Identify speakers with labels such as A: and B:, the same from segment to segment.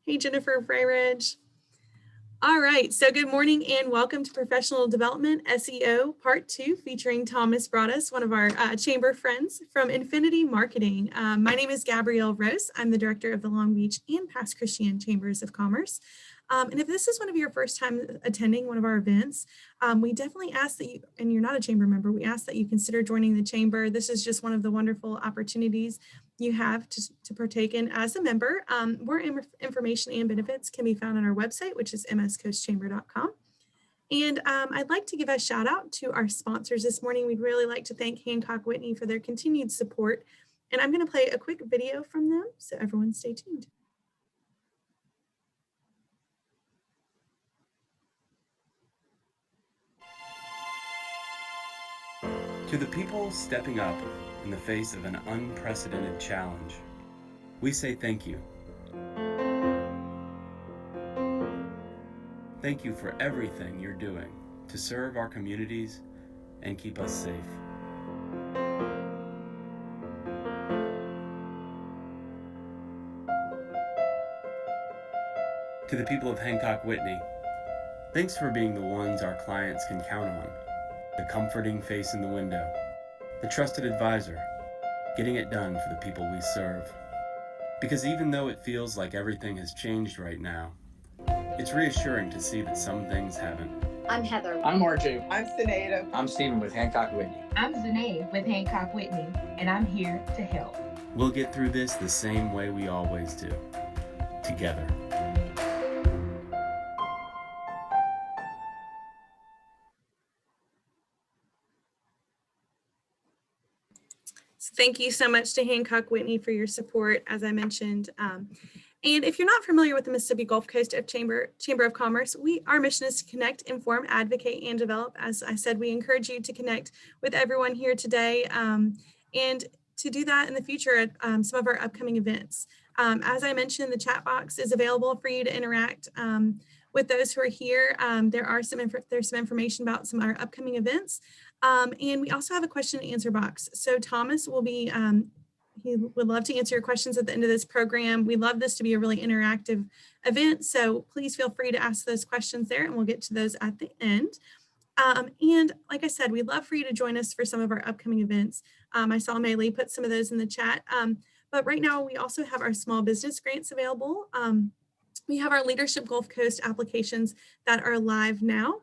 A: Hey, Jennifer Freyridge. All right, so good morning and welcome to Professional Development SEO Part 2 featuring Thomas Broadus, one of our chamber friends from Infinity Marketing. My name is Gabrielle Rose. I'm the director of the Long Beach and Pass Christian Chambers of Commerce. And if this is one of your first time attending one of our events, we definitely ask that you, and you're not a chamber member, we ask that you consider joining the chamber. This is just one of the wonderful opportunities you have to partake in as a member. More information and benefits can be found on our website, which is mscoastchamber.com. And I'd like to give a shout out to our sponsors this morning. We'd really like to thank Hancock Whitney for their continued support. And I'm going to play a quick video from them, so everyone stay tuned.
B: To the people stepping up in the face of an unprecedented challenge, we say thank you. Thank you for everything you're doing to serve our communities and keep us safe. To the people of Hancock Whitney, thanks for being the ones our clients can count on. The comforting face in the window, the trusted advisor, getting it done for the people we serve. Because even though it feels like everything has changed right now, it's reassuring to see that some things haven't.
C: I'm Heather.
D: I'm RJ.
E: I'm Sinead.
D: I'm Stephen with Hancock Whitney.
F: I'm Zanae with Hancock Whitney, and I'm here to help.
B: We'll get through this the same way we always do, together.
A: Thank you so much to Hancock Whitney for your support, as I mentioned. And if you're not familiar with the Mississippi Gulf Coast Chamber of Commerce, our mission is to connect, inform, advocate, and develop. As I said, we encourage you to connect with everyone here today and to do that in the future at some of our upcoming events. As I mentioned, the chat box is available for you to interact with those who are here. There's some information about some of our upcoming events. And we also have a question and answer box. So Thomas will be, he would love to answer your questions at the end of this program. We love this to be a really interactive event. So please feel free to ask those questions there and we'll get to those at the end. And like I said, we'd love for you to join us for some of our upcoming events. I saw Maylee put some of those in the chat. But right now we also have our small business grants available. We have our Leadership Gulf Coast applications that are live now.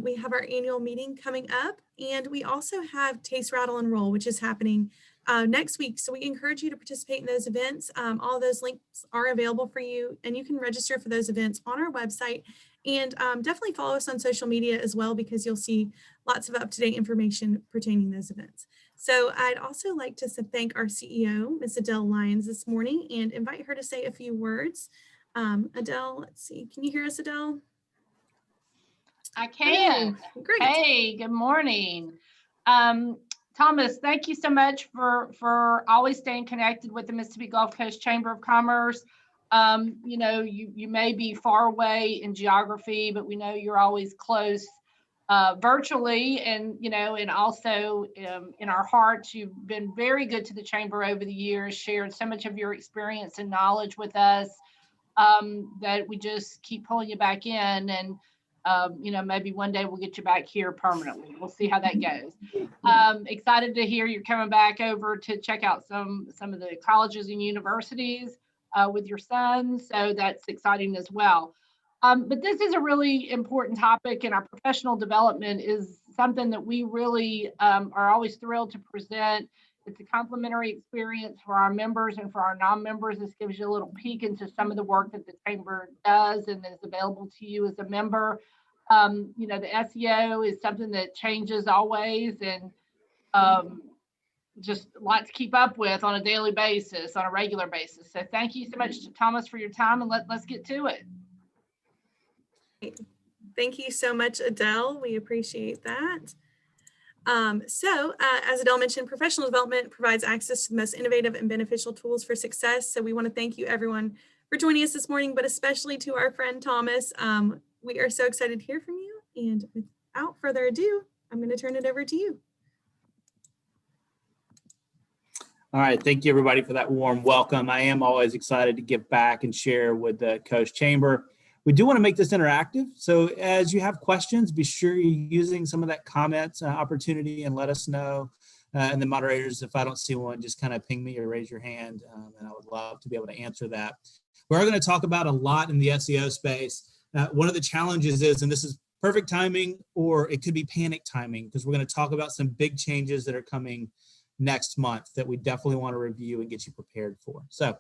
A: We have our annual meeting coming up, and we also have Taste, Rattle, and Roll, which is happening next week. So we encourage you to participate in those events. All those links are available for you, and you can register for those events on our website. And definitely follow us on social media as well, because you'll see lots of up-to-date information pertaining to those events. So I'd also like to thank our CEO, Ms. Adele Lyons, this morning, and invite her to say a few words. Adele, let's see, can you hear us, Adele?
G: I can.
A: Great.
G: Hey, good morning. Thomas, thank you so much for always staying connected with the Mississippi Gulf Coast Chamber of Commerce. You know, you may be far away in geography, but we know you're always close virtually, and you know, and also in our hearts. You've been very good to the chamber over the years, shared so much of your experience and knowledge with us that we just keep pulling you back in, and you know, maybe one day we'll get you back here permanently. We'll see how that goes. Excited to hear you're coming back over to check out some of the colleges and universities with your son. So that's exciting as well. But this is a really important topic, and our professional development is something that we really are always thrilled to present. It's a complimentary experience for our members and for our non-members. This gives you a little peek into some of the work that the chamber does and is available to you as a member. You know, the SEO is something that changes always, and just a lot to keep up with on a daily basis, on a regular basis. So thank you so much, Thomas, for your time, and let's get to it.
A: Thank you so much, Adele. We appreciate that. As Adele mentioned, professional development provides access to the most innovative and beneficial tools for success. So we want to thank you everyone for joining us this morning, but especially to our friend Thomas. We are so excited to hear from you. And without further ado, I'm going to turn it over to you.
C: All right, thank you everybody for that warm welcome. I am always excited to give back and share with the Coast Chamber. We do want to make this interactive, so as you have questions, be sure you're using some of that comments opportunity and let us know. And the moderators, if I don't see one, just kind of ping me or raise your hand, and I would love to be able to answer that. We're going to talk about a lot in the SEO space. One of the challenges is, and this is perfect timing, or it could be panic timing, because we're going to talk about some big changes that are coming next month that we definitely want to review and get you prepared for. So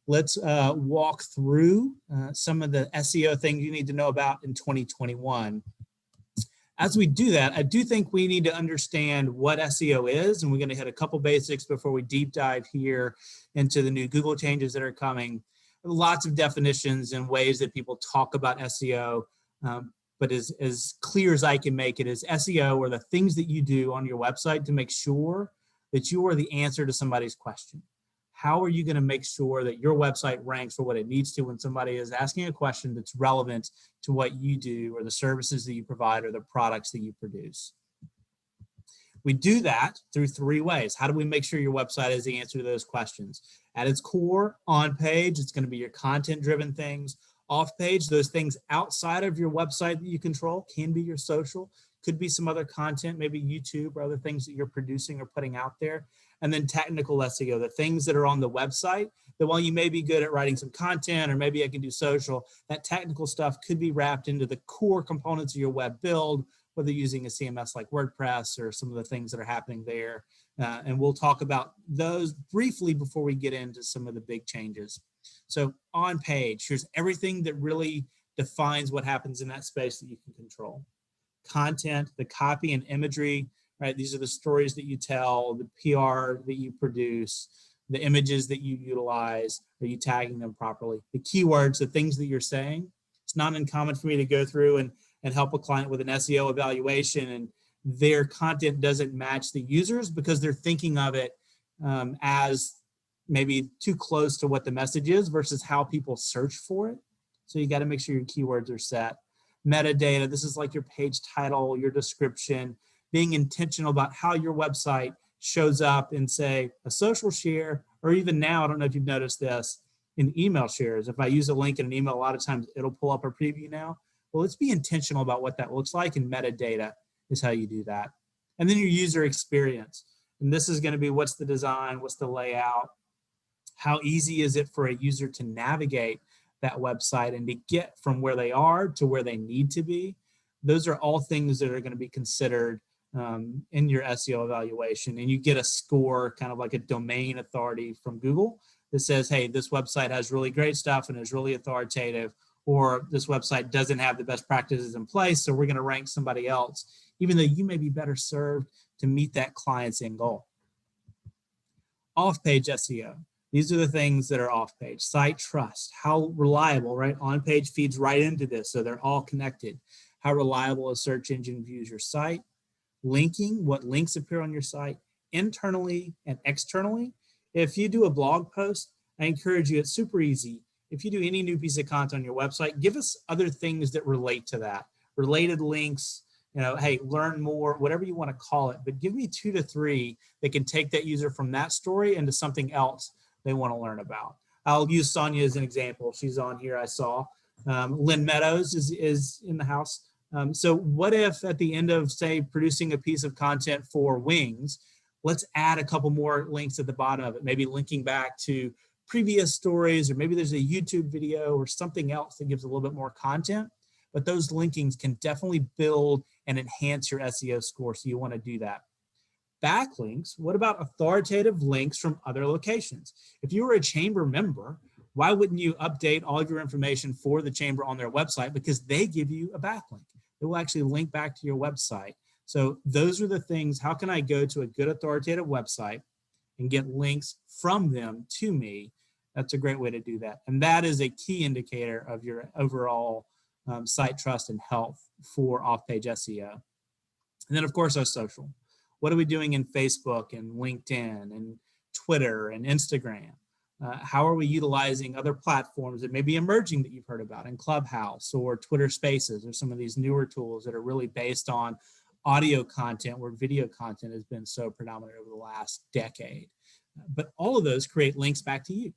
C: let's walk through some of the SEO things you need to know about in 2021. As we do that, I do think we need to understand what SEO is, and we're going to hit a couple basics before we deep dive here into the new Google changes that are coming. Lots of definitions and ways that people talk about SEO, but as clear as I can make it is SEO are the things that you do on your website to make sure that you are the answer to somebody's question. How are you going to make sure that your website ranks for what it needs to when somebody is asking a question that's relevant to what you do or the services that you provide or the products that you produce? We do that through three ways. How do we make sure your website is the answer to those questions? At its core, on page, it's going to be your content-driven things. Off page, those things outside of your website that you control can be your social, could be some other content, maybe YouTube or other things that you're producing or putting out there. And then technical SEO, the things that are on the website that while you may be good at writing some content or maybe I can do social, that technical stuff could be wrapped into the core components of your web build, whether using a CMS like WordPress or some of the things that are happening there. And we'll talk about those briefly before we get into some of the big changes. So on page, here's everything that really defines what happens in that space that you can control. Content, the copy and imagery, right? These are the stories that you tell, the PR that you produce, the images that you utilize, are you tagging them properly? The keywords, the things that you're saying. It's not uncommon for me to go through and help a client with an SEO evaluation and their content doesn't match the users because they're thinking of it as maybe too close to what the message is versus how people search for it. So you got to make sure your keywords are set. Metadata, this is like your page title, your description, being intentional about how your website shows up in, say, a social share, or even now, I don't know if you've noticed this, in email shares. If I use a link in an email, a lot of times it'll pull up a preview now. Well, let's be intentional about what that looks like, and metadata is how you do that. And then your user experience. And this is going to be what's the design, what's the layout, how easy is it for a user to navigate that website and to get from where they are to where they need to be. Those are all things that are going to be considered in your SEO evaluation. And you get a score, kind of like a domain authority from Google that says, hey, this website has really great stuff and is really authoritative, or this website doesn't have the best practices in place, so we're going to rank somebody else, even though you may be better served to meet that client's end goal. Off-page SEO. These are the things that are off-page. Site trust, how reliable, right? On-page feeds right into this, so they're all connected. How reliable a search engine views your site. Linking, what links appear on your site, internally and externally. If you do a blog post, I encourage you, it's super easy. If you do any new piece of content on your website, give us other things that relate to that. Related links, hey, learn more, whatever you want to call it, but give me 2 to 3 that can take that user from that story into something else they want to learn about. I'll use Sonia as an example. She's on here, I saw. Lynn Meadows is in the house. So what if at the end of, say, producing a piece of content for Wings, let's add a couple more links at the bottom of it, maybe linking back to previous stories, or maybe there's a YouTube video or something else that gives a little bit more content. But those linkings can definitely build and enhance your SEO score, so you want to do that. Backlinks, what about authoritative links from other locations? If you were a chamber member, why wouldn't you update all of your information for the chamber on their website? Because they give you a backlink. It will actually link back to your website. So those are the things. How can I go to a good authoritative website and get links from them to me? That's a great way to do that. And that is a key indicator of your overall site trust and health for off-page SEO. And then, of course, our social. What are we doing in Facebook and LinkedIn and Twitter and Instagram? How are we utilizing other platforms that may be emerging that you've heard about in Clubhouse or Twitter Spaces or some of these newer tools that are really based on audio content where video content has been so predominant over the last decade? But all of those create links back to you.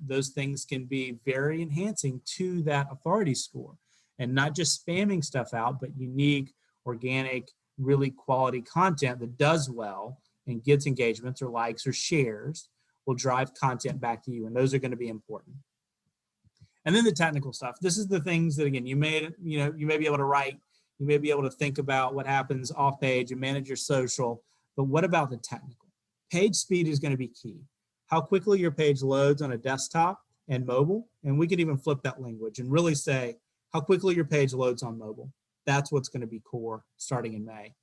C: Those things can be very enhancing to that authority score, and not just spamming stuff out, but unique, organic, really quality content that does well and gets engagements or likes or shares will drive content back to you. And those are going to be important. And then the technical stuff. This is the things that, again, you may be able to write, you may be able to think about what happens off page and manage your social, but what about the technical? Page speed is going to be key. How quickly your page loads on a desktop and mobile, and we could even flip that language and really say how quickly your page loads on mobile. That's what's going to be core starting in May.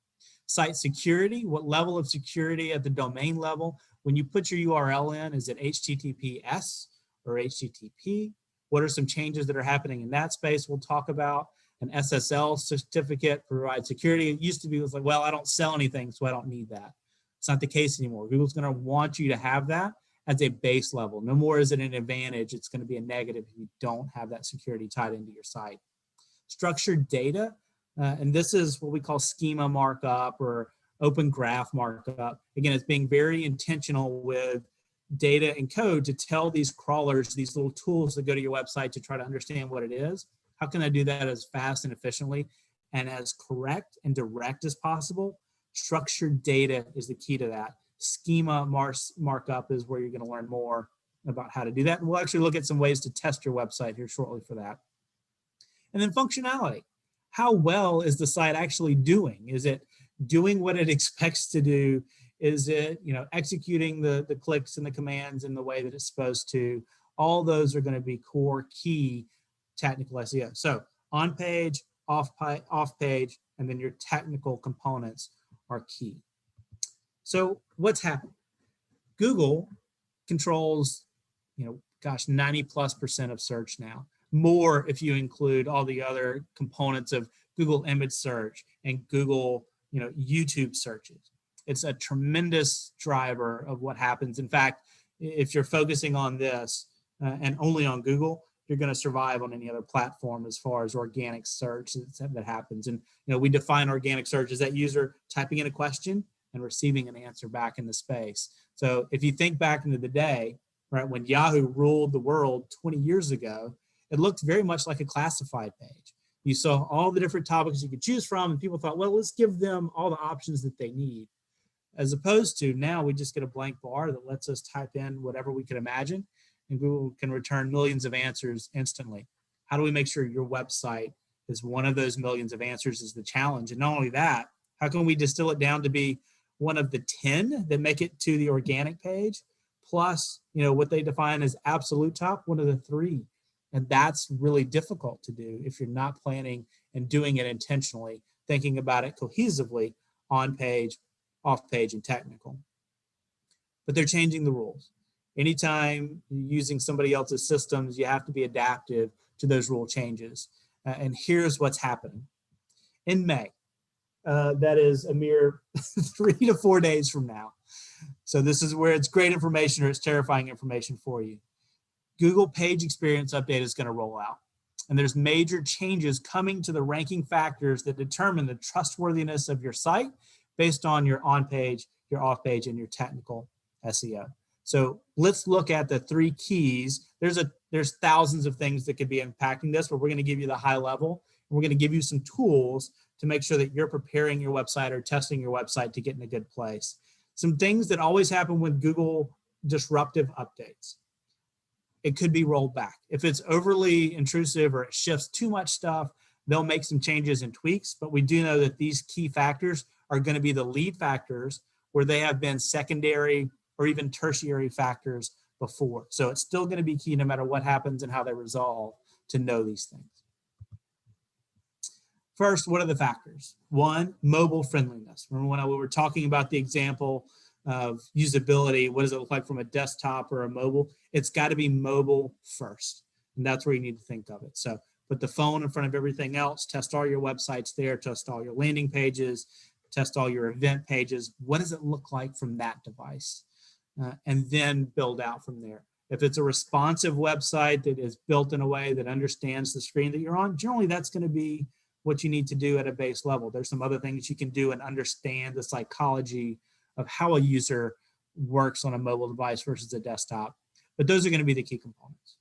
C: Site security, what level of security at the domain level? When you put your URL in, is it HTTPS or HTTP? What are some changes that are happening in that space? We'll talk about. An SSL certificate provides security. It used to be, it was like, well, I don't sell anything, so I don't need that. It's not the case anymore. Google's going to want you to have that as a base level. No more is it an advantage. It's going to be a negative if you don't have that security tied into your site. Structured data, and this is what we call schema markup or open graph markup. Again, it's being very intentional with data and code to tell these crawlers, these little tools that go to your website to try to understand what it is. How can I do that as fast and efficiently and as correct and direct as possible? Structured data is the key to that. Schema markup is where you're going to learn more about how to do that. And we'll actually look at some ways to test your website here shortly for that. And then functionality. How well is the site actually doing? Is it doing what it expects to do? Is it, executing the clicks and the commands in the way that it's supposed to? All those are going to be core key technical SEO. So on page, off page, and then your technical components are key. So what's happened? Google controls, 90+% of search now. More if you include all the other components of Google image search and Google, YouTube searches. It's a tremendous driver of what happens. In fact, if you're focusing on this and only on Google, you're going to survive on any other platform as far as organic search that happens. And we define organic search as that user typing in a question and receiving an answer back in the space. So if you think back into the day, right, when Yahoo ruled the world 20 years ago, it looked very much like a classified page. You saw all the different topics you could choose from, and people thought, well, let's give them all the options that they need. As opposed to now we just get a blank bar that lets us type in whatever we can imagine, and Google can return millions of answers instantly. How do we make sure your website is one of those millions of answers is the challenge? And not only that, how can we distill it down to be one of the 10 that make it to the organic page, plus what they define as absolute top, one of the 3. And that's really difficult to do if you're not planning and doing it intentionally, thinking about it cohesively on page, off page, and technical. But they're changing the rules. Anytime you're using somebody else's systems, you have to be adaptive to those rule changes. And here's what's happening. In May, that is a mere 3 to 4 days from now. So this is where it's great information or it's terrifying information for you. Google Page Experience Update is going to roll out. And there's major changes coming to the ranking factors that determine the trustworthiness of your site based on your on-page, your off-page, and your technical SEO. So let's look at the 3 keys. There's thousands of things that could be impacting this, but we're going to give you the high level. We're going to give you some tools to make sure that you're preparing your website or testing your website to get in a good place. Some things that always happen with Google disruptive updates. It could be rolled back. If it's overly intrusive or it shifts too much stuff, they'll make some changes and tweaks, but we do know that these key factors are going to be the lead factors where they have been secondary or even tertiary factors before. So it's still going to be key no matter what happens and how they resolve to know these things. First, what are the factors? 1, mobile friendliness. Remember when we were talking about the example of usability, what does it look like from a desktop or a mobile? It's got to be mobile first. And that's where you need to think of it. So put the phone in front of everything else, test all your websites there, test all your landing pages, test all your event pages. What does it look like from that device? And then build out from there. If it's a responsive website that is built in a way that understands the screen that you're on, generally that's going to be what you need to do at a base level. There's some other things you can do and understand the psychology of how a user works on a mobile device versus a desktop. But those are going to be the key components.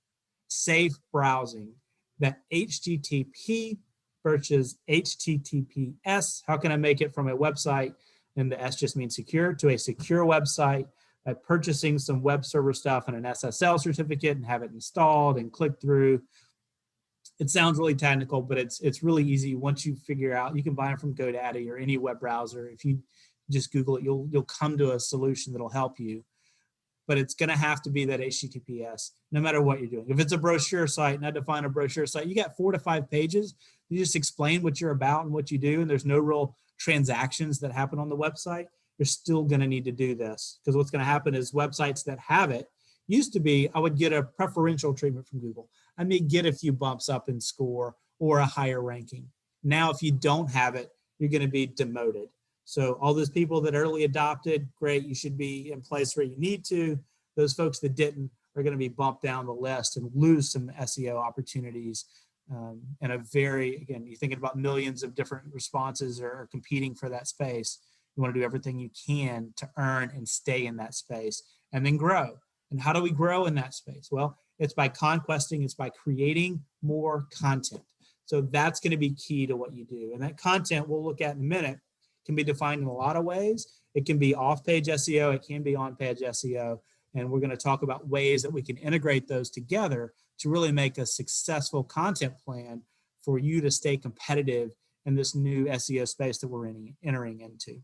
C: Safe browsing, that HTTP versus HTTPS. How can I make it from a website, and the S just means secure, to a secure website by purchasing some web server stuff and an SSL certificate and have it installed and click through. It sounds really technical, but it's really easy once you figure out. You can buy them from GoDaddy or any web browser. If you just Google it, you'll come to a solution that'll help you. But it's going to have to be that HTTPS no matter what you're doing. If it's a brochure site, and I define a brochure site, you got 4 to 5 pages. You just explain what you're about and what you do, and there's no real transactions that happen on the website. You're still going to need to do this, because what's going to happen is websites that have it, used to be, I would get a preferential treatment from Google. I may get a few bumps up in score or a higher ranking. Now, if you don't have it, you're going to be demoted. So all those people that early adopted, great, you should be in place where you need to. Those folks that didn't are going to be bumped down the list and lose some SEO opportunities. And a very, again, you're thinking about millions of different responses are competing for that space. You want to do everything you can to earn and stay in that space and then grow. And how do we grow in that space? Well, it's by conquesting, it's by creating more content. So that's going to be key to what you do. And that content we'll look at in a minute can be defined in a lot of ways. It can be off-page SEO, it can be on-page SEO, and we're going to talk about ways that we can integrate those together to really make a successful content plan for you to stay competitive in this new SEO space that we're entering into.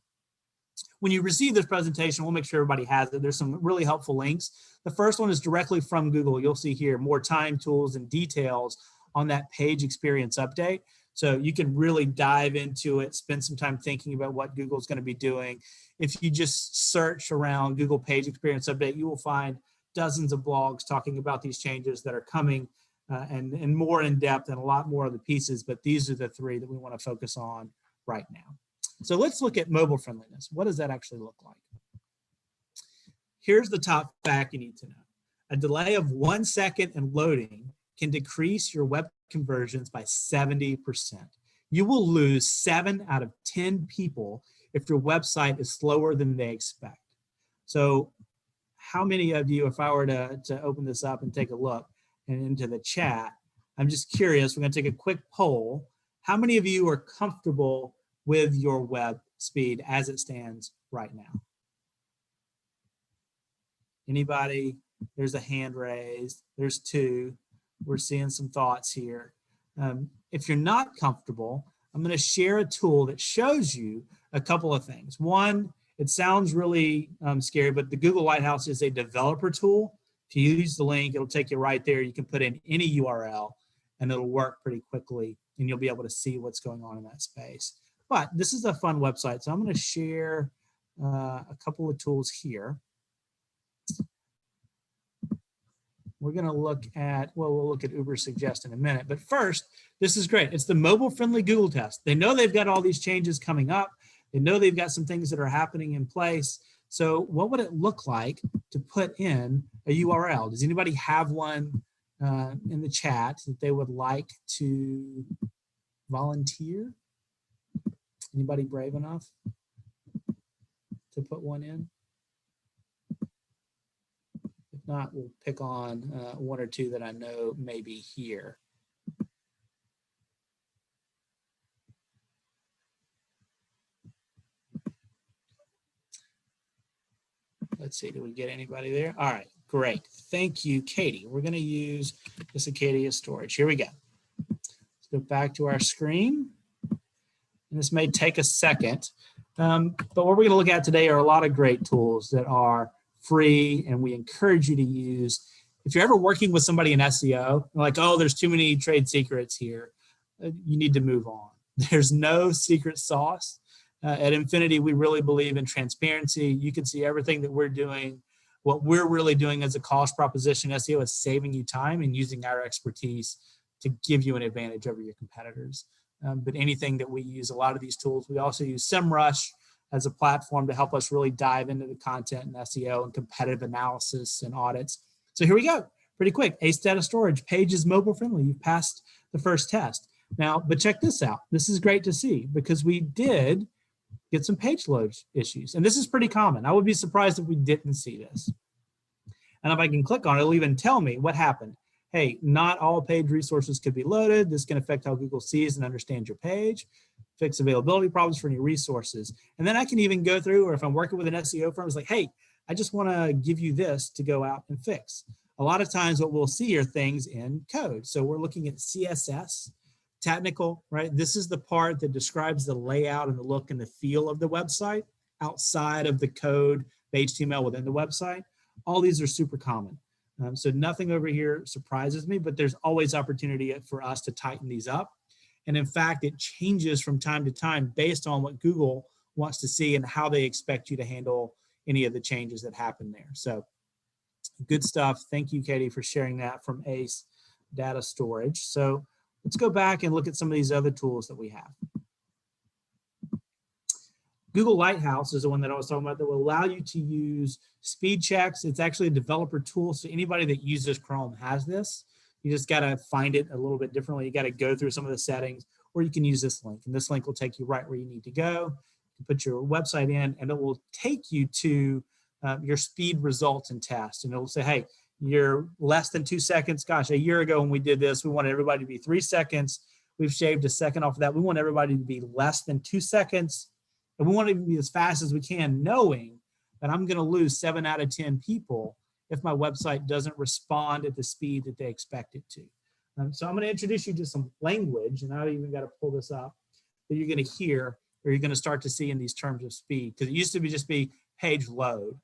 C: When you receive this presentation, we'll make sure everybody has it. There's some really helpful links. The first one is directly from Google. You'll see here more time, tools, and details on that page experience update. So you can really dive into it, spend some time thinking about what Google's going to be doing. If you just search around Google Page Experience Update, you will find dozens of blogs talking about these changes that are coming and more in depth and a lot more of the pieces, but these are the 3 that we want to focus on right now. So let's look at mobile friendliness. What does that actually look like? Here's the top fact you need to know. A delay of 1 second in loading can decrease your web conversions by 70%. You will lose 7 out of 10 people if your website is slower than they expect. So how many of you, if I were to open this up and take a look and into the chat, I'm just curious, we're going to take a quick poll. How many of you are comfortable with your web speed as it stands right now? Anybody? There's a hand raised. There's 2. We're seeing some thoughts here. If you're not comfortable, I'm going to share a tool that shows you a couple of things. One, it sounds really scary, but the Google Lighthouse is a developer tool. If you use the link, it'll take you right there. You can put in any URL and it'll work pretty quickly and you'll be able to see what's going on in that space. But this is a fun website, so I'm going to share a couple of tools here. We're going to look at, well, we'll look at Uber Suggest in a minute. But first, this is great. It's the mobile-friendly Google test. They know they've got all these changes coming up. They know they've got some things that are happening in place. So what would it look like to put in a URL? Does anybody have one in the chat that they would like to volunteer? Anybody brave enough to put one in? If not, we'll pick on 1 or 2 that I know may be here. Let's see, do we get anybody there? All right, great. Thank you, Katie. We're going to use this Acadia storage. Here we go. Let's go back to our screen. And this may take a second, but what we're going to look at today are a lot of great tools that are free and we encourage you to use. If you're ever working with somebody in SEO, like, oh, there's too many trade secrets here, you need to move on. There's no secret sauce. At Infinity, we really believe in transparency. You can see everything that we're doing. What we're really doing as a cost proposition SEO is saving you time and using our expertise to give you an advantage over your competitors. But anything that we use, a lot of these tools, we also use Semrush as a platform to help us really dive into the content and SEO and competitive analysis and audits. So here we go, pretty quick. Ace Data Storage, page is mobile friendly. You've passed the first test. Now, but check this out. This is great to see because we did get some page load issues. And this is pretty common. I would be surprised if we didn't see this. And if I can click on it, it'll even tell me what happened. Hey, not all page resources could be loaded. This can affect how Google sees and understands your page. Fix availability problems for any resources. And then I can even go through, or if I'm working with an SEO firm, it's like, hey, I just want to give you this to go out and fix. A lot of times what we'll see are things in code. So we're looking at CSS, technical, right? This is the part that describes the layout and the look and the feel of the website outside of the code, the HTML within the website. All these are super common. So nothing over here surprises me, but there's always opportunity for us to tighten these up. And in fact, it changes from time to time based on what Google wants to see and how they expect you to handle any of the changes that happen there. So good stuff. Thank you, Katie, for sharing that from ACE Data Storage. So let's go back and look at some of these other tools that we have. Google Lighthouse is the one that I was talking about that will allow you to use speed checks. It's actually a developer tool, so anybody that uses Chrome has this. You just got to find it a little bit differently. You got to go through some of the settings, or you can use this link, and this link will take you right where you need to go. You put your website in, and it will take you to your speed results and tests, and it will say, hey, you're less than 2 seconds. Gosh, a year ago when we did this, we wanted everybody to be 3 seconds. We've shaved a second off of that. We want everybody to be less than 2 seconds. And we want it to be as fast as we can, knowing that I'm going to lose 7 out of 10 people if my website doesn't respond at the speed that they expect it to. So I'm going to introduce you to some language, and I've even got to pull this up, that you're going to hear, or you're going to start to see in these terms of speed. Because it used to be just be page load.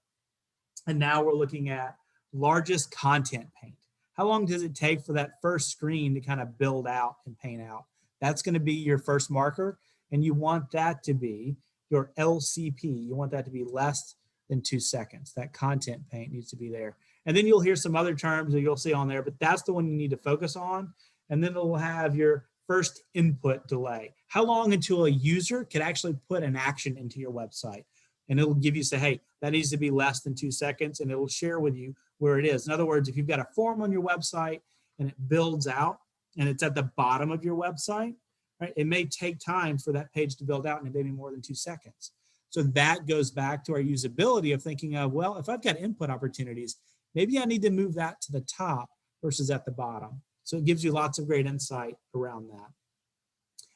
C: And now we're looking at largest content paint. How long does it take for that first screen to kind of build out and paint out? That's going to be your first marker, and you want that to be your LCP. You want that to be less than 2 seconds. That content paint needs to be there. And then you'll hear some other terms that you'll see on there, but that's the one you need to focus on. And then it'll have your first input delay. How long until a user can actually put an action into your website? And it'll give you, say, hey, that needs to be less than 2 seconds, and it'll share with you where it is. In other words, if you've got a form on your website and it builds out and it's at the bottom of your website, right, it may take time for that page to build out, and it may be more than 2 seconds. So that goes back to our usability of thinking of, well, if I've got input opportunities, maybe I need to move that to the top versus at the bottom. So it gives you lots of great insight around that.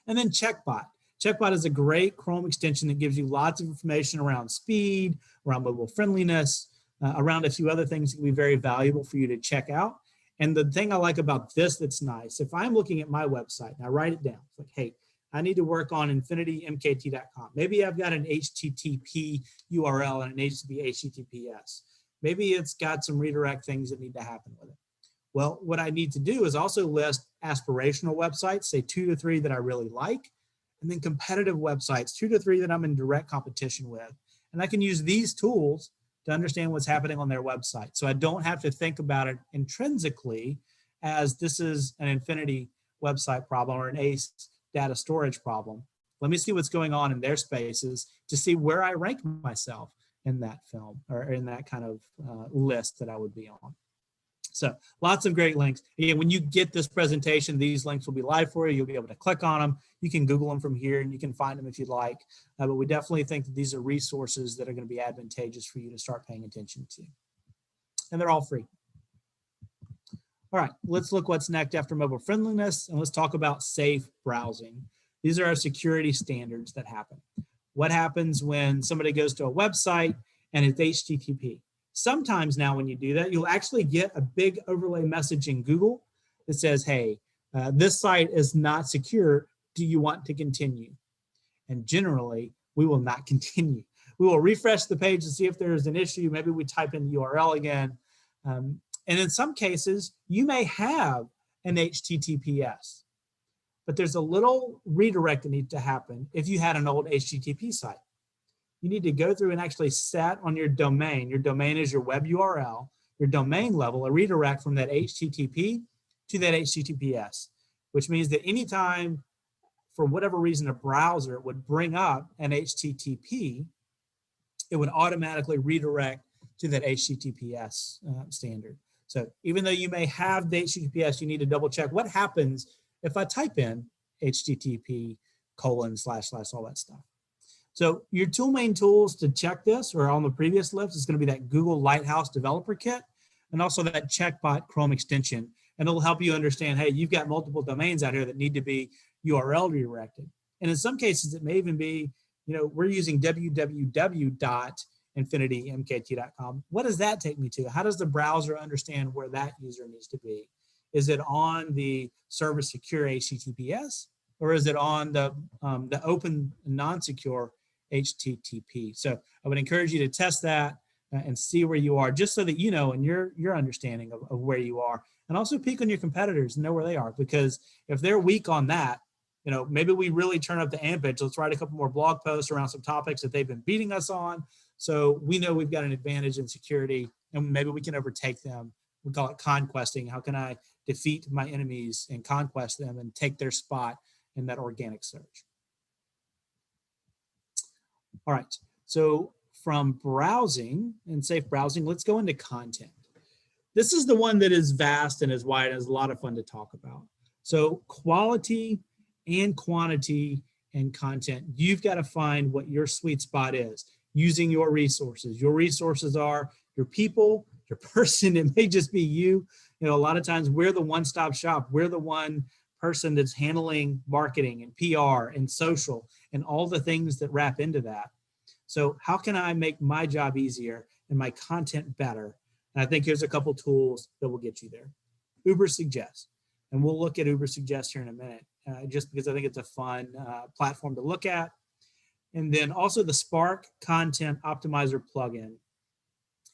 C: And then Checkbot. Checkbot is a great Chrome extension that gives you lots of information around speed, around mobile friendliness, around a few other things that can be very valuable for you to check out. And the thing I like about this that's nice, if I'm looking at my website and I write it down, it's like, hey, I need to work on infinitymkt.com. Maybe I've got an HTTP URL and it needs to be HTTPS. Maybe it's got some redirect things that need to happen with it. Well, what I need to do is also list aspirational websites, say 2 to 3 that I really like, and then competitive websites, 2 to 3 that I'm in direct competition with. And I can use these tools to understand what's happening on their website. So I don't have to think about it intrinsically as this is an Infinity website problem or an ACE data storage problem. Let me see what's going on in their spaces to see where I rank myself in that film or in that kind of list that I would be on. So lots of great links. Again, when you get this presentation, these links will be live for you. You'll be able to click on them. You can Google them from here and you can find them if you'd like. But we definitely think that these are resources that are going to be advantageous for you to start paying attention to. And they're all free. All right, let's look what's next after mobile friendliness, and let's talk about safe browsing. These are our security standards that happen. What happens when somebody goes to a website and it's HTTP? Sometimes now when you do that, you'll actually get a big overlay message in Google that says, hey, this site is not secure. Do you want to continue? And generally, we will not continue. We will refresh the page to see if there's an issue. Maybe we type in the URL again. And in some cases, you may have an HTTPS, but there's a little redirect that needs to happen if you had an old HTTP site. You need to go through and actually set on your domain. Your domain is your web URL, your domain level, a redirect from that HTTP to that HTTPS, which means that anytime, for whatever reason, a browser would bring up an HTTP, it would automatically redirect to that HTTPS standard. So even though you may have the HTTPS, you need to double check what happens if I type in HTTP:// all that stuff. So your two main tools to check this, or on the previous list, is going to be that Google Lighthouse Developer Kit and also that Checkbot Chrome extension. And it'll help you understand, hey, you've got multiple domains out here that need to be URL redirected. And in some cases, it may even be, we're using www.infinitymkt.com. What does that take me to? How does the browser understand where that user needs to be? Is it on the server secure HTTPS, or is it on the open non-secure HTTP? So I would encourage you to test that and see where you are, just so that you know, and your understanding of where you are, and also peek on your competitors and know where they are. Because if they're weak on that, maybe we really turn up the ampage. Let's write a couple more blog posts around some topics that they've been beating us on, so we know we've got an advantage in security, and maybe we can overtake them. We call it conquesting. How can I defeat my enemies and conquest them and take their spot in that organic search? All right, so from browsing and safe browsing, let's go into content. This is the one that is vast and is wide and is a lot of fun to talk about. So quality and quantity and content, you've got to find what your sweet spot is using your resources. Your resources are your people, your person. It may just be you. A lot of times we're the one-stop shop. We're the one person that's handling marketing and PR and social and all the things that wrap into that. So how can I make my job easier and my content better? And I think here's a couple tools that will get you there. Uber Suggest, and we'll look at Uber Suggest here in a minute, just because I think it's a fun platform to look at. And then also the Spark Content Optimizer plugin.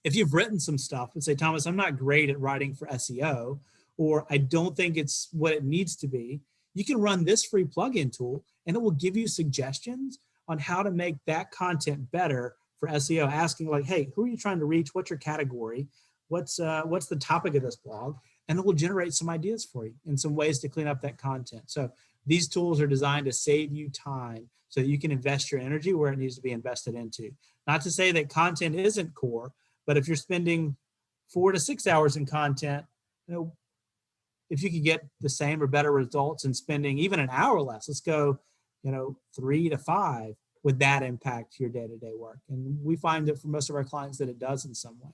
C: If you've written some stuff and say, Thomas, I'm not great at writing for SEO, or I don't think it's what it needs to be, you can run this free plugin tool and it will give you suggestions on how to make that content better for SEO, asking like, hey, who are you trying to reach? What's your category? What's the topic of this blog? And it will generate some ideas for you and some ways to clean up that content. So these tools are designed to save you time so that you can invest your energy where it needs to be invested into. Not to say that content isn't core, but if you're spending 4 to 6 hours in content, if you could get the same or better results in spending even an hour less, let's go, 3 to 5, would that impact your day-to-day work? And we find that for most of our clients that it does in some way.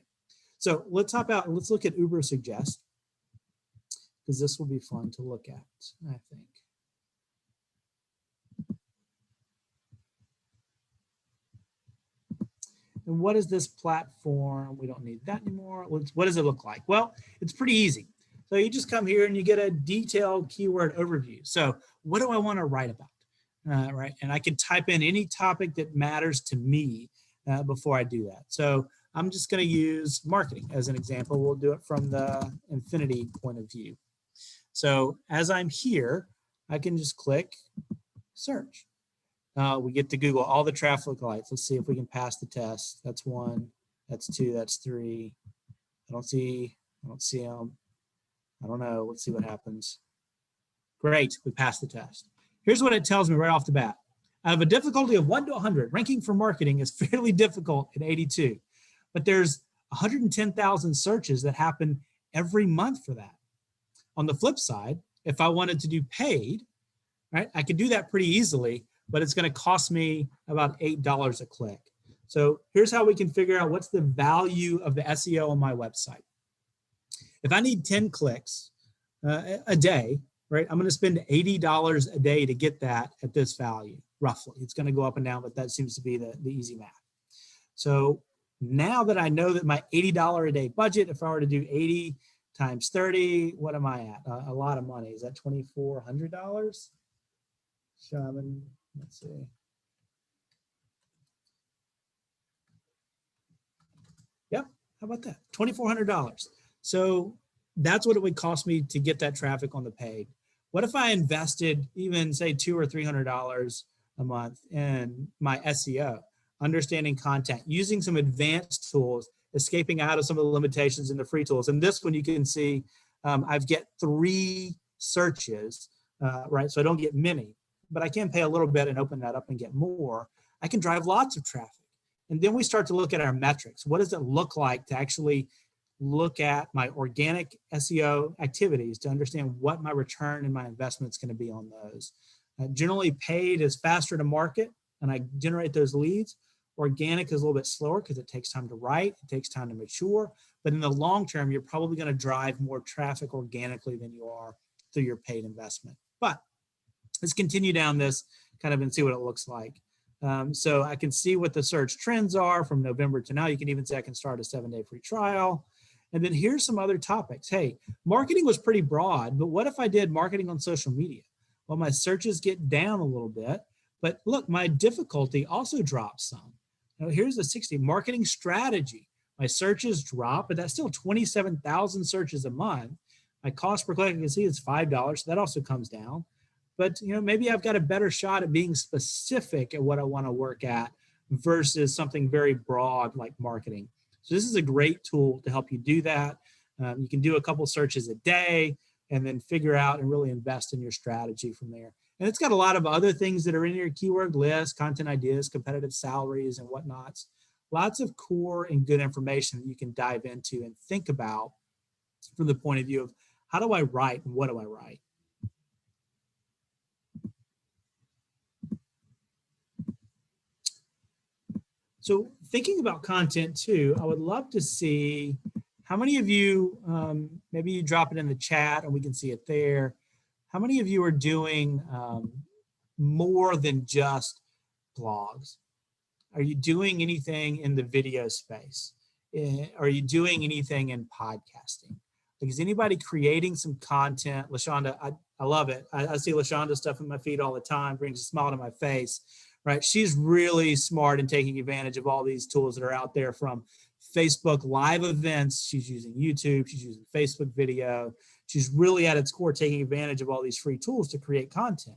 C: So let's hop out and let's look at Uber Suggest, because this will be fun to look at, I think. And what is this platform? We don't need that anymore. What does it look like? Well, it's pretty easy. So you just come here and you get a detailed keyword overview. So what do I want to write about? Right, and I can type in any topic that matters to me before I do that. So I'm just going to use marketing as an example. We'll do it from the Infinity point of view. So as I'm here, I can just click search. We get to Google all the traffic lights. Let's see if we can pass the test. That's 1, that's 2, that's 3. I don't see them. I don't know. Let's see what happens. Great, we passed the test. Here's what it tells me right off the bat. I have a difficulty of 1 to 100. Ranking for marketing is fairly difficult at 82, but there's 110,000 searches that happen every month for that. On the flip side, if I wanted to do paid, right, I could do that pretty easily, but it's going to cost me about $8 a click. So here's how we can figure out what's the value of the SEO on my website. If I need 10 clicks a day, right, I'm going to spend $80 a day to get that at this value, roughly. It's going to go up and down, but that seems to be the easy math. So now that I know that my $80 a day budget, if I were to do 80 times 30, what am I at? A lot of money. Is that $2,400? Let's see. Yep, how about that? $2,400. So that's what it would cost me to get that traffic on the paid. What if I invested even say $200 or $300 a month in my SEO, understanding content, using some advanced tools, escaping out of some of the limitations in the free tools. And this one you can see, I've get 3 searches, right? So I don't get many, but I can pay a little bit and open that up and get more. I can drive lots of traffic. And then we start to look at our metrics. What does it look like to actually look at my organic SEO activities to understand what my return and my investment is going to be on those? Generally paid is faster to market, and I generate those leads. Organic is a little bit slower because it takes time to write, it takes time to mature, but in the long term, you're probably going to drive more traffic organically than you are through your paid investment. But let's continue down this kind of and see what it looks like. So I can see what the search trends are from November to now. You can even say I can start a 7-day free trial. And then here's some other topics. Hey, marketing was pretty broad, but what if I did marketing on social media? Well, my searches get down a little bit, but look, my difficulty also drops some. Now here's the 60 marketing strategy. My searches drop, but that's still 27,000 searches a month. My cost per click, you can see it's $5. So that also comes down. But maybe I've got a better shot at being specific at what I want to work at versus something very broad like marketing. So this is a great tool to help you do that. You can do a couple searches a day and then figure out and really invest in your strategy from there. And it's got a lot of other things that are in your keyword list, content ideas, competitive salaries and whatnots. Lots of core and good information that you can dive into and think about from the point of view of how do I write and what do I write? So thinking about content too, I would love to see how many of you, maybe you drop it in the chat and we can see it there. How many of you are doing more than just blogs? Are you doing anything in the video space? Are you doing anything in podcasting? Like, is anybody creating some content? LaShonda, I love it. I see LaShonda stuff in my feed all the time, brings a smile to my face. Right? She's really smart in taking advantage of all these tools that are out there, from Facebook live events. She's using YouTube. She's using Facebook video. She's really at its core taking advantage of all these free tools to create content.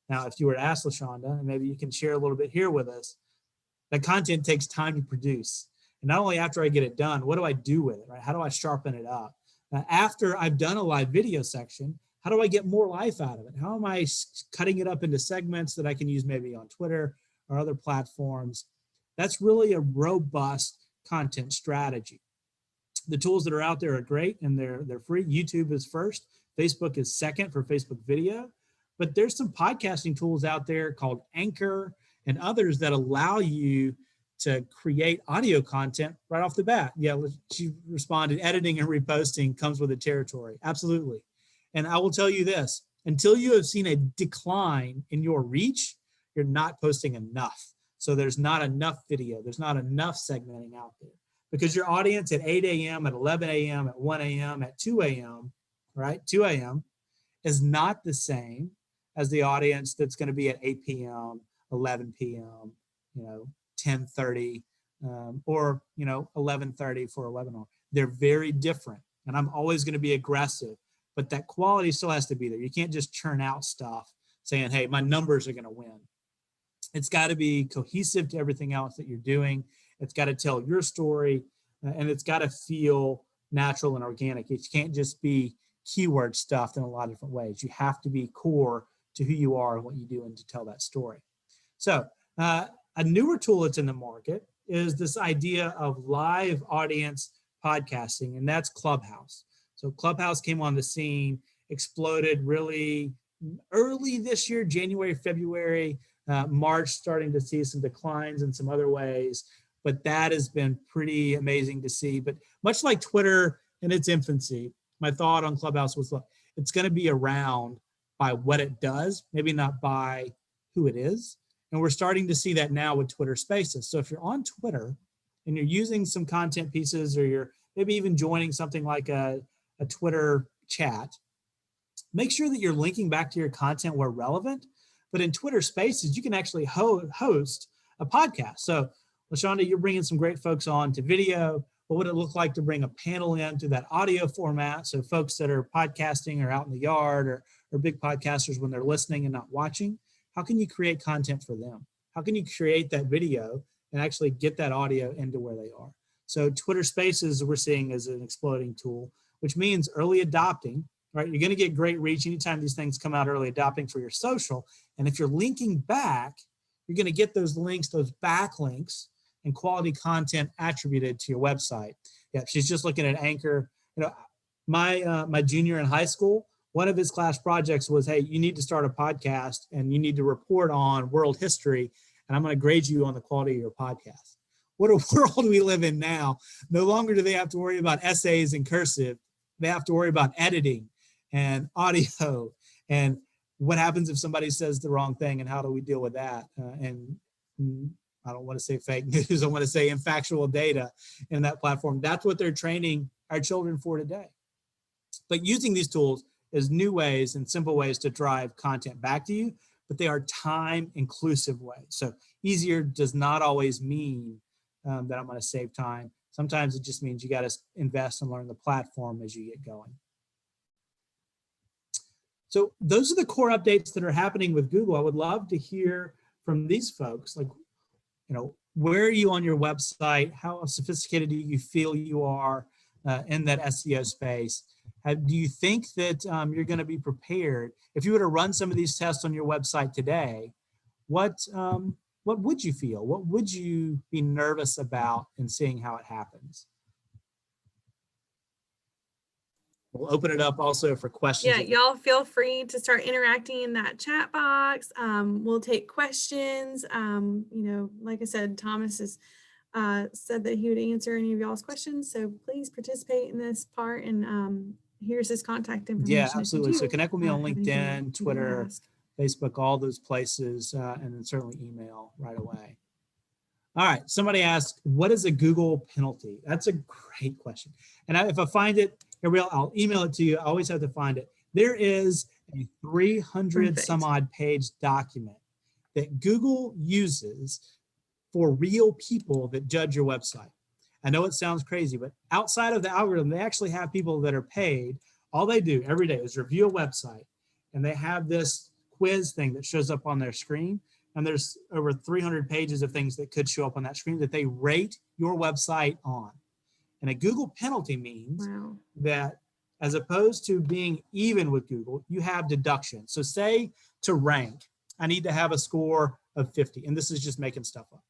C: Now, if you were to ask LaShonda, and maybe you can share a little bit here with us, that content takes time to produce. And not only after I get it done, what do I do with it? Right? How do I sharpen it up? After I've done a live video section, how do I get more life out of it? How am I cutting it up into segments that I can use maybe on Twitter or other platforms? That's really a robust content strategy. The tools that are out there are great and they're free. YouTube is first. Facebook is second for Facebook video. But there's some podcasting tools out there called Anchor and others that allow you to create audio content right off the bat. Yeah, she responded, editing and reposting comes with the territory. Absolutely. And I will tell you this, until you have seen a decline in your reach, you're not posting enough. So there's not enough video. There's not enough segmenting out there, because your audience at 8 a.m., at 11 a.m., at 1 a.m., at 2 a.m., right? 2 a.m. is not the same as the audience that's going to be at 8 p.m., 11 p.m., 10:30, or 11:30 for a webinar. They're very different, and I'm always going to be aggressive, but that quality still has to be there. You can't just churn out stuff saying, hey, my numbers are going to win. It's got to be cohesive to everything else that you're doing. It's got to tell your story, and it's got to feel natural and organic. It can't just be keyword stuffed in a lot of different ways. You have to be core to who you are and what you do and to tell that story. So a newer tool that's in the market is this idea of live audience podcasting, and that's Clubhouse. So Clubhouse came on the scene, exploded really early this year, January, February, March, starting to see some declines in some other ways, but that has been pretty amazing to see. But much like Twitter in its infancy, my thought on Clubhouse was, look, it's going to be around by what it does, maybe not by who it is. And we're starting to see that now with Twitter Spaces. So if you're on Twitter and you're using some content pieces, or you're maybe even joining something like a Twitter chat, make sure that you're linking back to your content where relevant. But in Twitter Spaces, you can actually host a podcast. So LaShonda, you're bringing some great folks on to video. What would it look like to bring a panel in to that audio format? So folks that are podcasting or out in the yard, or big podcasters when they're listening and not watching, how can you create content for them? How can you create that video and actually get that audio into where they are? So Twitter Spaces we're seeing as an exploding tool, which means early adopting, right? You're going to get great reach anytime these things come out early adopting for your social. And if you're linking back, you're going to get those links, those backlinks, and quality content attributed to your website. Yeah, she's just looking at Anchor. My junior in high school, one of his class projects was, hey, you need to start a podcast and you need to report on world history and I'm going to grade you on the quality of your podcast. What a world we live in now. No longer do they have to worry about essays and cursive. They have to worry about editing and audio and what happens if somebody says the wrong thing and how do we deal with that? And I don't want to say fake news. I want to say infactual data in that platform. That's what they're training our children for today. But using these tools is new ways and simple ways to drive content back to you, but they are time inclusive ways. So easier does not always mean that I'm going to save time. Sometimes it just means you got to invest and learn the platform as you get going. So those are the core updates that are happening with Google. I would love to hear from these folks, like, where are you on your website? How sophisticated do you feel you are in that SEO space? Do you think that you're going to be prepared? If you were to run some of these tests on your website today, what would you feel? What would you be nervous about in seeing how it happens? We'll open it up also for questions.
A: Yeah, y'all feel free to start interacting in that chat box. We'll take questions. Like I said, Thomas has said that he would answer any of y'all's questions. So please participate in this part. And here's his contact information.
C: Yeah, absolutely. So connect with me on LinkedIn, Twitter, Facebook, all those places, and then certainly email right away. All right, somebody asked, what is a Google penalty? That's a great question. And if I find it, I'll email it to you. I always have to find it. There is a 300 some odd page document that Google uses for real people that judge your website. I know it sounds crazy, but outside of the algorithm, they actually have people that are paid. All they do every day is review a website, and they have this quiz thing that shows up on their screen. And there's over 300 pages of things that could show up on that screen that they rate your website on. And a Google penalty means that as opposed to being even with Google, you have deductions. So say to rank, I need to have a score of 50. And this is just making stuff up.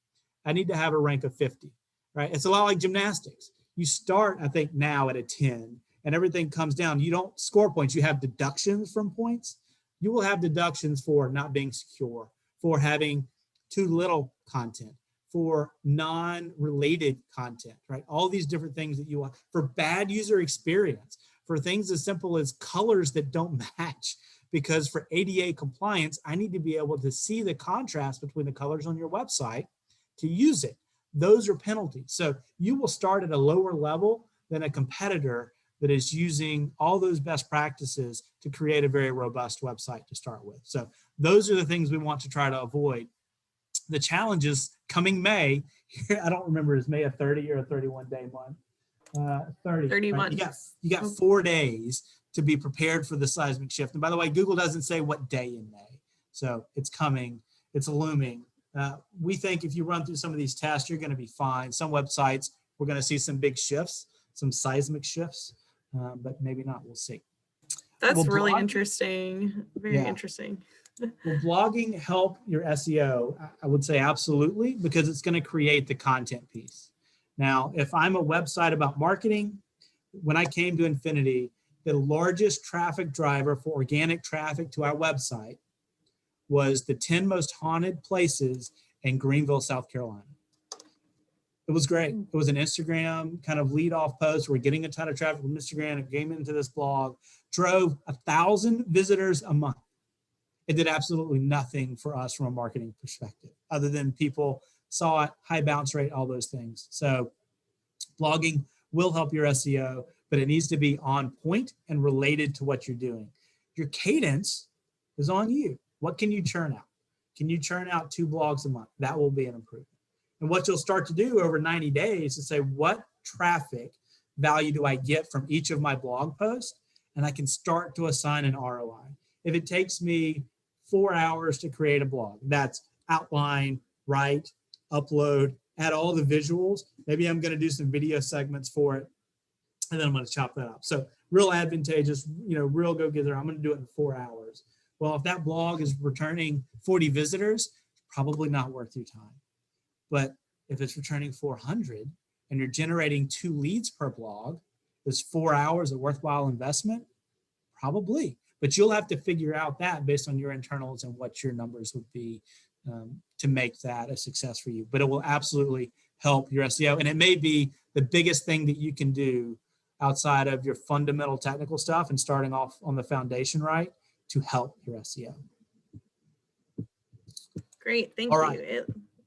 C: I need to have a rank of 50, right? It's a lot like gymnastics. You start, I think, now at a 10 and everything comes down. You don't score points. You have deductions from points. You will have deductions for not being secure, for having too little content, for non-related content, right? All these different things that you want, for bad user experience, for things as simple as colors that don't match. Because for ADA compliance, I need to be able to see the contrast between the colors on your website to use it. Those are penalties. So you will start at a lower level than a competitor that is using all those best practices to create a very robust website to start with. So those are the things we want to try to avoid. The challenge is coming May. I don't remember, is May a 30 or a 31 day month? 30.
A: 31.
C: Right? You got 4 days to be prepared for the seismic shift. And by the way, Google doesn't say what day in May. So it's coming, it's looming. We think if you run through some of these tests, you're going to be fine. Some websites, we're going to see some big shifts, some seismic shifts, but maybe not. We'll see.
A: That's really interesting. Very interesting.
C: Will blogging help your SEO? I would say absolutely, because it's going to create the content piece. Now, if I'm a website about marketing, when I came to Infinity, the largest traffic driver for organic traffic to our website was the 10 most haunted places in Greenville, South Carolina. It was great. It was an Instagram kind of lead off post. We're getting a ton of traffic from Instagram. It came into this blog, drove 1,000 visitors a month. It did absolutely nothing for us from a marketing perspective, other than people saw it, high bounce rate, all those things. So blogging will help your SEO, but it needs to be on point and related to what you're doing. Your cadence is on you. What can you churn out? Can you churn out 2 blogs a month? That will be an improvement. And what you'll start to do over 90 days is say, what traffic value do I get from each of my blog posts? And I can start to assign an ROI. If it takes me 4 hours to create a blog, that's outline, write, upload, add all the visuals. Maybe I'm going to do some video segments for it, and then I'm going to chop that up. So real advantageous, real go-getter. I'm going to do it in 4 hours. Well, if that blog is returning 40 visitors, it's probably not worth your time. But if it's returning 400 and you're generating 2 leads per blog, is 4 hours a worthwhile investment? Probably. But you'll have to figure out that based on your internals and what your numbers would be to make that a success for you. But it will absolutely help your SEO. And it may be the biggest thing that you can do outside of your fundamental technical stuff and starting off on the foundation right to help your SEO.
A: Great, thank
C: All
A: you.
C: right.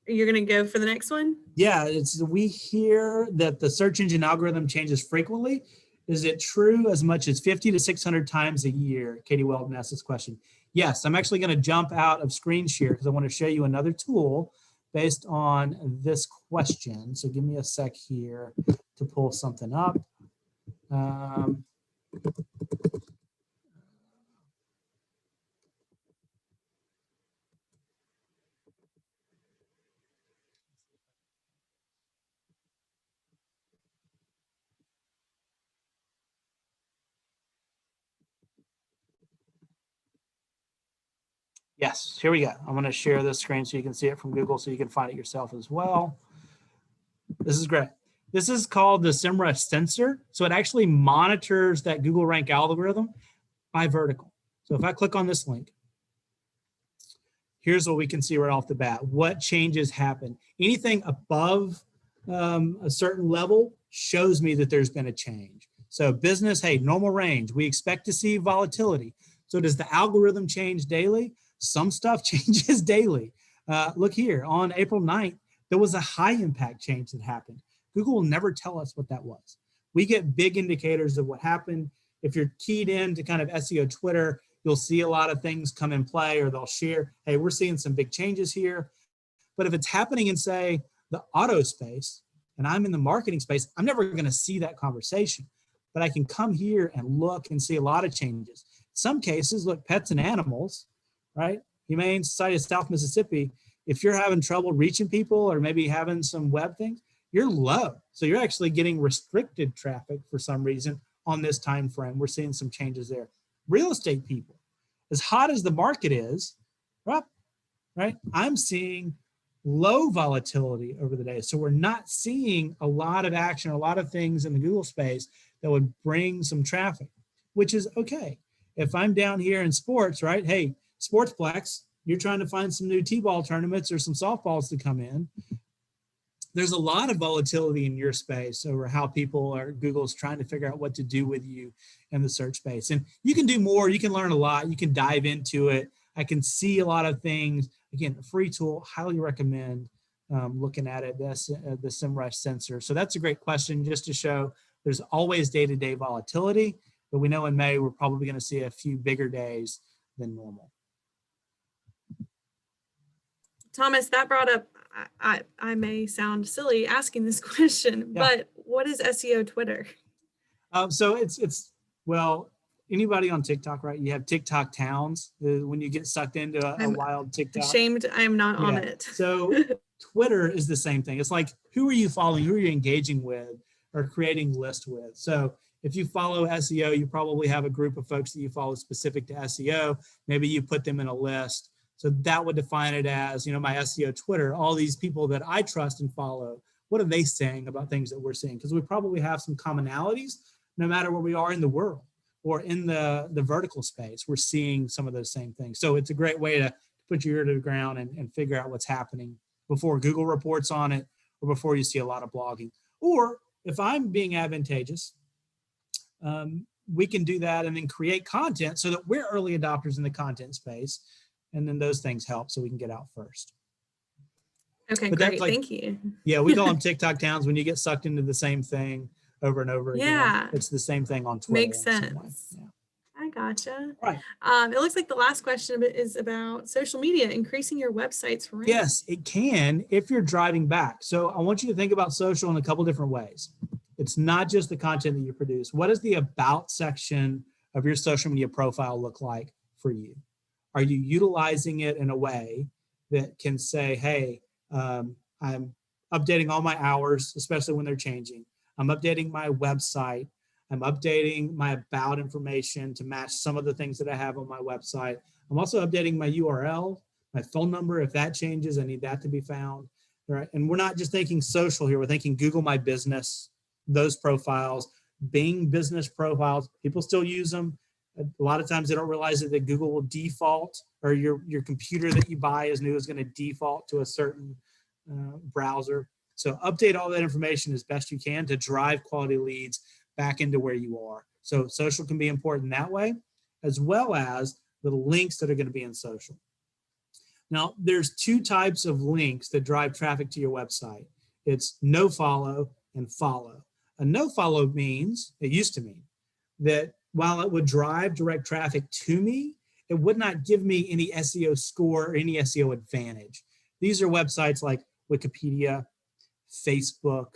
A: You're going to go for the next one?
C: Yeah, we hear that the search engine algorithm changes frequently. Is it true as much as 50 to 600 times a year? Katie Weldon asked this question. Yes, I'm actually going to jump out of screen share because I want to show you another tool based on this question. So give me a sec here to pull something up. Yes, here we go. I'm going to share this screen so you can see it from Google so you can find it yourself as well. This is great. This is called the Semrush Sensor. So it actually monitors that Google rank algorithm by vertical. So if I click on this link, here's what we can see right off the bat. What changes happen? Anything above a certain level shows me that there's been a change. So business, hey, normal range. We expect to see volatility. So does the algorithm change daily? Some stuff changes daily. Look here, on April 9th, there was a high impact change that happened. Google will never tell us what that was. We get big indicators of what happened. If you're keyed in to kind of SEO Twitter, you'll see a lot of things come in play, or they'll share, hey, we're seeing some big changes here. But if it's happening in, say, the auto space, and I'm in the marketing space, I'm never going to see that conversation. But I can come here and look and see a lot of changes. Some cases, look, pets and animals, right? Humane Society of South Mississippi, if you're having trouble reaching people or maybe having some web things, you're low. So you're actually getting restricted traffic for some reason on this time frame. We're seeing some changes there. Real estate people, as hot as the market is, right? I'm seeing low volatility over the day. So we're not seeing a lot of action, a lot of things in the Google space that would bring some traffic, which is okay. If I'm down here in sports, right? Hey, Sportsplex, you're trying to find some new T-ball tournaments or some softballs to come in. There's a lot of volatility in your space over how people are, Google's trying to figure out what to do with you in the search space. And you can do more, you can learn a lot, you can dive into it. I can see a lot of things. Again, a free tool, highly recommend looking at it, the Semrush Sensor. So that's a great question just to show there's always day-to-day volatility, but we know in May we're probably going to see a few bigger days than normal.
A: Thomas, that brought up, I may sound silly asking this question, but what is SEO Twitter?
C: So it's well, anybody on TikTok, right? You have TikTok towns when you get sucked into a wild TikTok.
A: Ashamed I am not on it.
C: So Twitter is the same thing. It's like, who are you following? Who are you engaging with or creating lists with? So if you follow SEO, you probably have a group of folks that you follow specific to SEO. Maybe you put them in a list. So that would define it as, my SEO Twitter, all these people that I trust and follow. What are they saying about things that we're seeing? Because we probably have some commonalities no matter where we are in the world or in the vertical space. We're seeing some of those same things. So it's a great way to put your ear to the ground and figure out what's happening before Google reports on it or before you see a lot of blogging. Or if I'm being advantageous, we can do that and then create content so that we're early adopters in the content space. And then those things help so we can get out first.
A: Okay, but great. Thank you.
C: Yeah, we call them TikTok towns when you get sucked into the same thing over and over again. Yeah. It's the same thing on Twitter.
A: Makes sense.
C: Yeah.
A: I gotcha.
C: Right.
A: It looks like the last question is about social media, increasing your website's rank.
C: Yes, it can if you're driving back. So I want you to think about social in a couple different ways. It's not just the content that you produce. What does the about section of your social media profile look like for you? Are you utilizing it in a way that can say, hey, I'm updating all my hours, especially when they're changing. I'm updating my website. I'm updating my about information to match some of the things that I have on my website. I'm also updating my URL, my phone number. If that changes, I need that to be found. Right? And we're not just thinking social here. We're thinking Google My Business, those profiles, Bing business profiles. People still use them. A lot of times they don't realize that Google will default, or your computer that you buy is new is going to default to a certain browser. So update all that information as best you can to drive quality leads back into where you are. So social can be important that way, as well as the links that are going to be in social. Now, there's two types of links that drive traffic to your website. It's no follow and follow. A no follow means, it used to mean, that while it would drive direct traffic to me, it would not give me any SEO score or any SEO advantage. These are websites like Wikipedia, Facebook,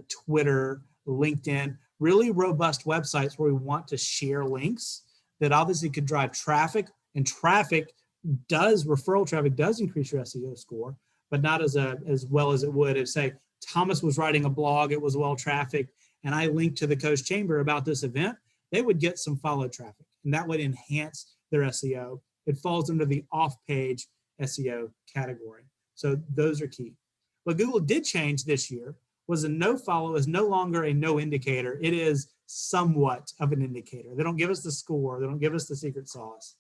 C: Twitter, LinkedIn, really robust websites where we want to share links that obviously could drive traffic, and referral traffic does increase your SEO score, but not as well as it would if, say, Thomas was writing a blog, it was well trafficked, and I linked to the Coast Chamber about this event, they would get some follow traffic, and that would enhance their SEO. It falls under the off-page SEO category. So those are key. What Google did change this year was a no follow is no longer a no indicator. It is somewhat of an indicator. They don't give us the score. They don't give us the secret sauce.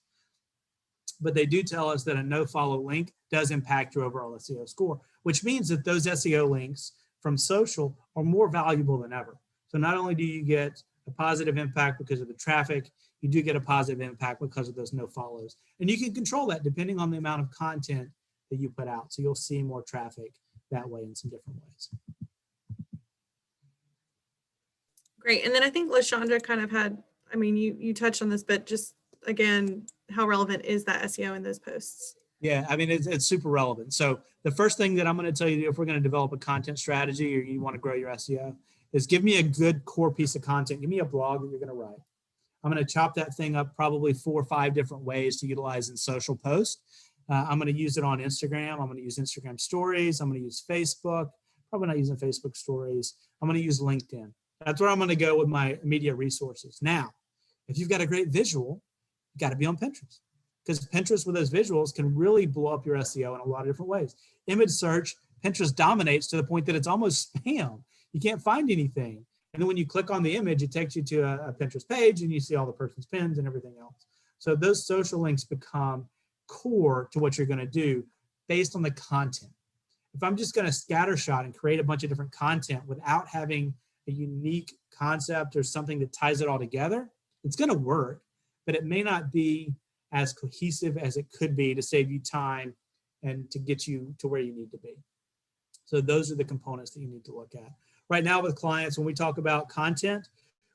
C: But they do tell us that a no follow link does impact your overall SEO score, which means that those SEO links from social are more valuable than ever. So not only do you get a positive impact because of the traffic, you do get a positive impact because of those no follows. And you can control that depending on the amount of content that you put out. So you'll see more traffic that way in some different ways.
A: Great. And then I think LaShondra kind of had, I mean, you touched on this, but just again, how relevant is that SEO in those posts?
C: Yeah, I mean, it's super relevant. So the first thing that I'm going to tell you, if we're going to develop a content strategy or you want to grow your SEO, is give me a good core piece of content. Give me a blog that you're going to write. I'm going to chop that thing up probably 4 or 5 different ways to utilize in social posts. I'm going to use it on Instagram. I'm going to use Instagram stories. I'm going to use Facebook. Probably not using Facebook stories. I'm going to use LinkedIn. That's where I'm going to go with my immediate resources. Now, if you've got a great visual, you got to be on Pinterest, because Pinterest with those visuals can really blow up your SEO in a lot of different ways. Image search, Pinterest dominates to the point that it's almost spam. You can't find anything. And then when you click on the image, it takes you to a Pinterest page and you see all the person's pins and everything else. So those social links become core to what you're going to do based on the content. If I'm just going to scattershot and create a bunch of different content without having a unique concept or something that ties it all together, it's going to work, but it may not be as cohesive as it could be to save you time and to get you to where you need to be. So those are the components that you need to look at. Right now with clients, when we talk about content,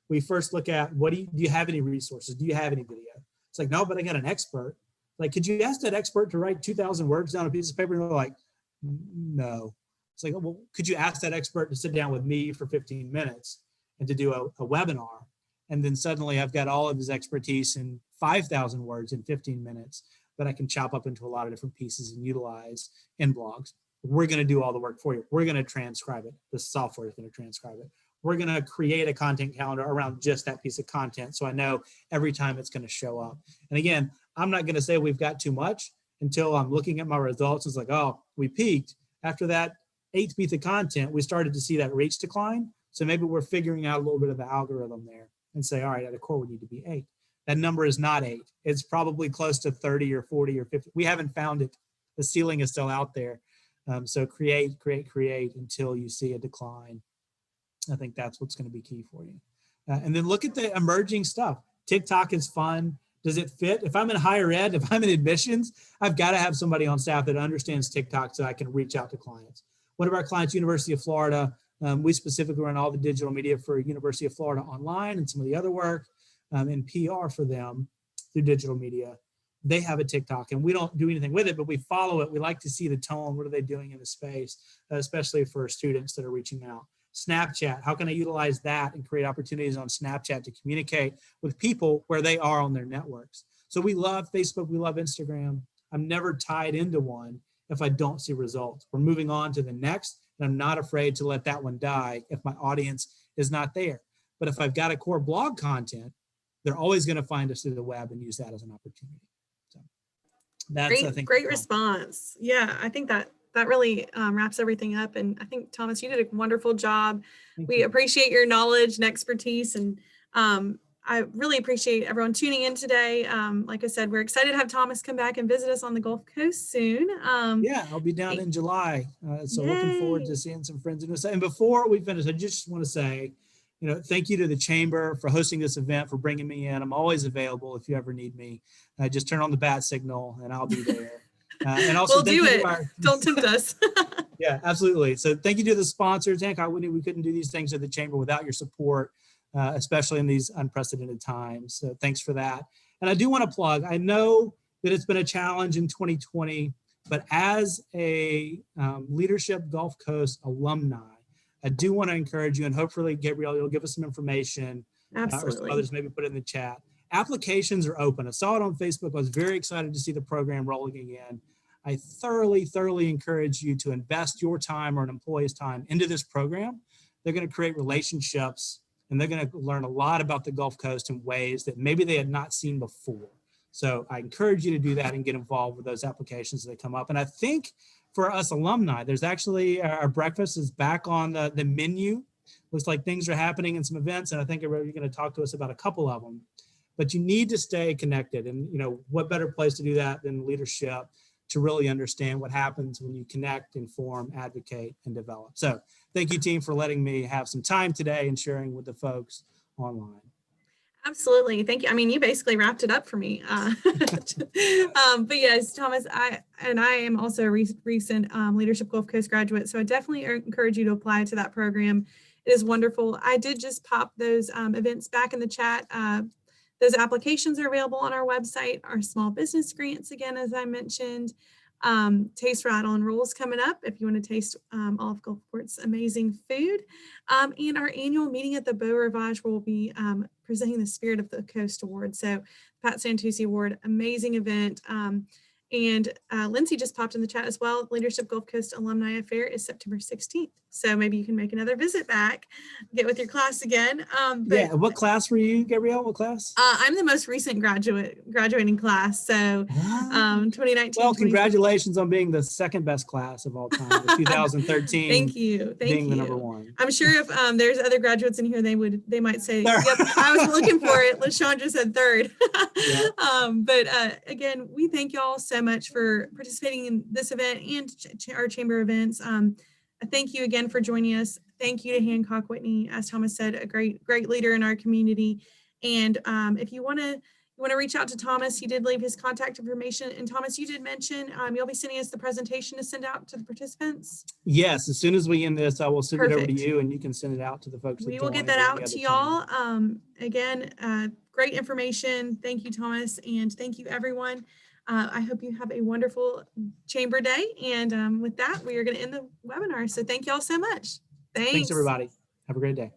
C: we first look at do you have any resources? Do you have any video? It's like, no, but I got an expert. Like, could you ask that expert to write 2,000 words down on a piece of paper? And they're like, no. It's like, well, could you ask that expert to sit down with me for 15 minutes and to do a webinar? And then suddenly I've got all of his expertise in 5,000 words in 15 minutes that I can chop up into a lot of different pieces and utilize in blogs. We're going to do all the work for you. We're going to transcribe it. The software is going to transcribe it. We're going to create a content calendar around just that piece of content, so I know every time it's going to show up. And again, I'm not going to say we've got too much until I'm looking at my results. It's like, oh, we peaked. After that 8th piece of content, we started to see that reach decline. So maybe we're figuring out a little bit of the algorithm there and say, all right, at a core, we need to be 8. That number is not 8. It's probably close to 30 or 40 or 50. We haven't found it. The ceiling is still out there. So create until you see a decline. I think that's what's going to be key for you. And then look at the emerging stuff. TikTok is fun. Does it fit? If I'm in higher ed, if I'm in admissions, I've got to have somebody on staff that understands TikTok so I can reach out to clients. One of our clients, University of Florida, we specifically run all the digital media for University of Florida online and some of the other work in PR for them through digital media. They have a TikTok and we don't do anything with it, but we follow it. We like to see the tone. What are they doing in the space, especially for students that are reaching out. Snapchat, how can I utilize that and create opportunities on Snapchat to communicate with people where they are on their networks? So we love Facebook, we love Instagram. I'm never tied into one if I don't see results. We're moving on to the next, and I'm not afraid to let that one die if my audience is not there. But if I've got a core blog content, they're always going to find us through the web and use that as an opportunity. So that's, I think,
A: great response. Yeah, I think that really wraps everything up. And I think, Thomas, you did a wonderful job. We appreciate your knowledge and expertise. And I really appreciate everyone tuning in today. Like I said, we're excited to have Thomas come back and visit us on the Gulf Coast soon.
C: Yeah, I'll be down in July. So looking forward
A: Yay.
C: to seeing some friends. And before we finish, I just want to say, thank you to the Chamber for hosting this event, for bringing me in. I'm always available if you ever need me. Just turn on the bat signal and I'll be there. And also,
A: We'll
C: thank
A: do
C: you to
A: it.
C: our,
A: Don't tempt us.
C: yeah, absolutely. So thank you to the sponsors. Hancock Whitney, we couldn't do these things at the Chamber without your support, especially in these unprecedented times. So thanks for that. And I do want to plug, I know that it's been a challenge in 2020, but as a Leadership Gulf Coast alumni, I do want to encourage you, and hopefully, Gabrielle, you'll give us some information, or some
A: Absolutely.
C: others maybe put it in the chat. Applications are open. I saw it on Facebook. I was very excited to see the program rolling in. I thoroughly encourage you to invest your time or an employee's time into this program. They're going to create relationships, and they're going to learn a lot about the Gulf Coast in ways that maybe they had not seen before. So I encourage you to do that and get involved with those applications that come up. And I think for us alumni, there's actually our breakfast is back on the menu. Looks like things are happening in some events, and I think you're going to talk to us about a couple of them. But you need to stay connected, and what better place to do that than leadership, to really understand what happens when you connect, inform, advocate, and develop. So thank you, team, for letting me have some time today and sharing with the folks online.
A: Absolutely. Thank you. I mean, you basically wrapped it up for me. But yes, Thomas, I am also a recent Leadership Gulf Coast graduate. So I definitely encourage you to apply to that program. It is wonderful. I did just pop those events back in the chat. Those applications are available on our website. Our small business grants, again, as I mentioned. Taste, Rattle, and Rolls coming up if you want to taste all of Gulfport's amazing food. And our annual meeting at the Beau Rivage will be presenting the Spirit of the Coast Award. So Pat Santucci Award, amazing event. And Lindsay just popped in the chat as well. Leadership Gulf Coast Alumni Affair is September 16th. So maybe you can make another visit back, get with your class again.
C: Yeah, what class were you, Gabrielle? What class?
A: I'm the most recent graduating class. So 2019.
C: Well, congratulations on being the second best class of all time, with 2013
A: Thank you.
C: being the number one.
A: I'm sure if there's other graduates in here, they might say, yep, I was looking for it. LaShondra said third.
C: Yeah.
A: But again, we thank y'all so much for participating in this event and our chamber events. Thank you again for joining us. Thank you to Hancock Whitney, as Thomas said, a great leader in our community. And if you want to reach out to Thomas, he did leave his contact information. And Thomas, you did mention you'll be sending us the presentation to send out to the participants.
C: Yes, as soon as we end this, I will send it over to
A: Perfect.
C: you, and you can send it out to the folks.
A: We will get that out to y'all. Again, great information. Thank you, Thomas, and thank you, everyone. I hope you have a wonderful chamber day. And with that, we are going to end the webinar. So thank you all so much.
C: Thanks, everybody. Have a great day.